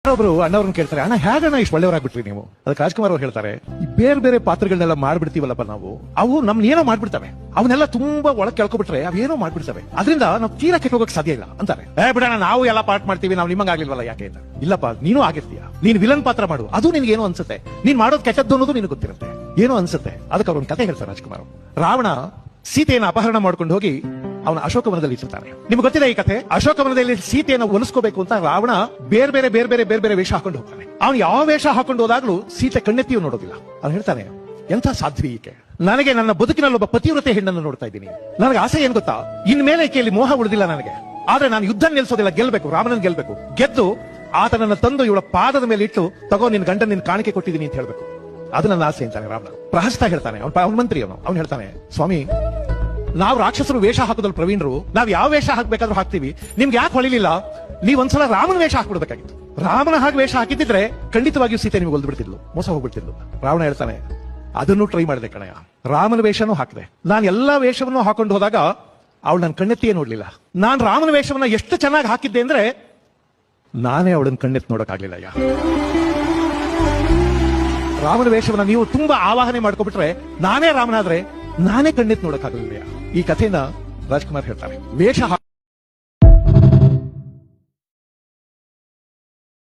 ಒಬ್ರು ಅಣ್ಣವ್ರನ್ನ ಕೇಳ್ತಾರೆ, ಅಣ್ಣ ಹೇಗಣ್ಣ ಇಷ್ಟು ಒಳ್ಳೆಯವರಾಗ್ಬಿಟ್ರಿ ನೀವು? ಅದಕ್ಕೆ ರಾಜ್ಕುಮಾರ್ ಅವ್ರು ಹೇಳ್ತಾರೆ, ಈ ಬೇರೆ ಬೇರೆ ಪಾತ್ರಗಳನ್ನೆಲ್ಲ ಮಾಡ್ಬಿಡ್ತೀವಲ್ಲಪ್ಪ ನಾವು, ಅವು ನಮ್ನ ಏನೋ ಮಾಡ್ಬಿಡ್ತವೆ, ಅವನ್ನೆಲ್ಲ ತುಂಬಾ ಒಳಗೆ ಕೇಳ್ಕೊಬಿಟ್ರೆ ಅವೇನೋ ಮಾಡ್ಬಿಡ್ತವೆ, ಅದರಿಂದ ನಾವು ತೀರಾ ಕೆಟ್ಟ ಹೋಗಕ್ ಸಾಧ್ಯ ಇಲ್ಲ ಅಂತಾರೆ. ಬಿಡೋಣ, ನಾವು ಎಲ್ಲ ಪಾರ್ಟ್ ಮಾಡ್ತೀವಿ, ನಾವು ನಿಮ್ಮಂಗ ಆಗ್ಲಿಲ್ವಲ್ಲ ಯಾಕೆ ಅಂತ. ಇಲ್ಲಪ್ಪ, ನೀನು ಆಗಿರ್ತೀಯ, ನೀನ್ ವಿಲನ್ ಪಾತ್ರ ಮಾಡು, ಅದು ನಿನ್ಗೆ ಏನೋ ಅನ್ಸುತ್ತೆ, ನೀನ್ ಮಾಡೋದು ಕೆಟ್ಟದ್ದು ಅನ್ನೋದು ನಿನಗೆ ಗೊತ್ತಿರುತ್ತೆ, ಏನೋ ಅನ್ಸುತ್ತೆ. ಅದಕ್ಕೆ ಅವ್ರೊಂದು ಕತೆ ಹೇಳ್ತಾರೆ ರಾಜ್ಕುಮಾರ್. ರಾವಣ ಸೀತೆಯನ್ನು ಅಪಹರಣ ಮಾಡ್ಕೊಂಡು ಹೋಗಿ ಅವನ ಅಶೋಕವನದಲ್ಲಿ ಇಟ್ಟಿರ್ತಾನೆ. ನಿಮ್ಗೆ ಗೊತ್ತಿದೆ ಈ ಕಥೆ. ಅಶೋಕವನದಲ್ಲಿ ಸೀತೆಯನ್ನು ಒಲಿಸ್ಕೋಬೇಕು ಅಂತ ರಾವಣ ಬೇರೆ ಬೇರೆ ಬೇರೆ ಬೇರೆ ಬೇರೆ ಬೇರೆ ವೇಷ ಹಾಕೊಂಡು ಹೋಗ್ತಾನೆ. ಅವನು ಯಾವ ವೇಷ ಹಾಕೊಂಡು ಹೋದಾಗ್ಲೂ ಸೀತೆ ಕಣ್ಣೆತ್ತಿಯೂ ನೋಡೋದಿಲ್ಲ. ಅವ್ನು ಹೇಳ್ತಾನೆ, ಎಂಥ ಸಾಧ್ವಿ ಈಕೆ, ನನಗೆ ನನ್ನ ಬದುಕಿನಲ್ಲಿ ಒಬ್ಬ ಪತಿವ್ರತೆ ಹೆಣ್ಣನ್ನು ನೋಡ್ತಾ ಇದ್ದೀನಿ. ನನಗೆ ಆಸೆ ಏನ್ ಗೊತ್ತಾ, ಇನ್ಮೇಲೆ ಈಕೆಯಲ್ಲಿ ಮೋಹ ಉಳಿದಿಲ್ಲ ನನಗೆ. ಆದ್ರೆ ನಾನು ಯುದ್ಧ ನಿಲ್ಸೋದಿಲ್ಲ, ಗೆಲ್ಬೇಕು, ರಾಮನನ್ನು ಗೆಲ್ಬೇಕು. ಗೆದ್ದು ಆತನನ್ನ ತಂದು ಇವಳ ಪಾದದ ಮೇಲೆ ಇಟ್ಟು, ತಗೋ ನಿನ್ ಗಂಡ ನಿನ್ ಕಾಣಿಕೆ ಕೊಟ್ಟಿದ್ದೀನಿ ಅಂತ ಹೇಳ್ಬೇಕು. ಅದು ನನ್ನ ಆಸೆ ಅಂತಾನೆ ರಾವಣ. ಪ್ರಹಸ್ತ ಹೇಳ್ತಾನೆ, ಅವನ ಮಂತ್ರಿ ಅವನು ಹೇಳ್ತಾನೆ, ಸ್ವಾಮಿ, ನಾವು ರಾಕ್ಷಸರು ವೇಷ ಹಾಕೋದ್ರಲ್ಲಿ ಪ್ರವೀಣರು, ನಾವ್ ಯಾವ ವೇಷ ಹಾಕ್ಬೇಕಾದ್ರೂ ಹಾಕ್ತಿವಿ, ನಿಮ್ಗೆ ಯಾಕೆ ಹೊಳಿಲಿಲ್ಲ? ನೀವ್ ಒಂದ್ಸಲ ರಾಮನ ವೇಷ ಹಾಕ್ಬಿಡ್ಬೇಕಾಗಿತ್ತು. ರಾಮನ ಹಾಗೆ ವೇಷ ಹಾಕಿದ್ರೆ ಖಂಡಿತವಾಗಿಯೂ ಸೀತೆ ನಿಮ್ಗೆ ಒಲ್ದ್ಬಿಡ್ತಿದ್ಲು, ಮೋಸ ಹೋಗ್ಬಿಡ್ತಿದ್ಲು. ರಾವಣ ಹೇಳ್ತಾನೆ, ಅದನ್ನು ಟ್ರೈ ಮಾಡಿದೆ ಕಣಯ್ಯ, ರಾಮನ ವೇಷನೂ ಹಾಕಿದೆ. ನಾನು ಎಲ್ಲಾ ವೇಷವನ್ನು ಹಾಕೊಂಡು ಹೋದಾಗ ಅವಳು ನನ್ನ ಕಣ್ಣೆತ್ತಿಯೇ ನೋಡ್ಲಿಲ್ಲ. ನಾನ್ ರಾಮನ ವೇಷವನ್ನ ಎಷ್ಟು ಚೆನ್ನಾಗಿ ಹಾಕಿದ್ದೆ ಅಂದ್ರೆ ನಾನೇ ಅವಳನ್ನ ಕಣ್ಣೆತ್ತಿ ನೋಡಕ್ಕಾಗ್ಲಿಲ್ಲ. ರಾಮನ ವೇಷವನ್ನ ನೀವು ತುಂಬಾ ಆವಾಹನೆ ಮಾಡ್ಕೊಬಿಟ್ರೆ, ನಾನೇ ರಾಮನಾದ್ರೆ ನಾನೇ ಕಣ್ಣೆತ್ತಿ ನೋಡಕ್ಕಾಗಲಿಲ್ಲ. ಈ ಕಥೆನ ರಾಜ್ಕುಮಾರ್ ಹೇಳ್ತಾರೆ. ವೇಷ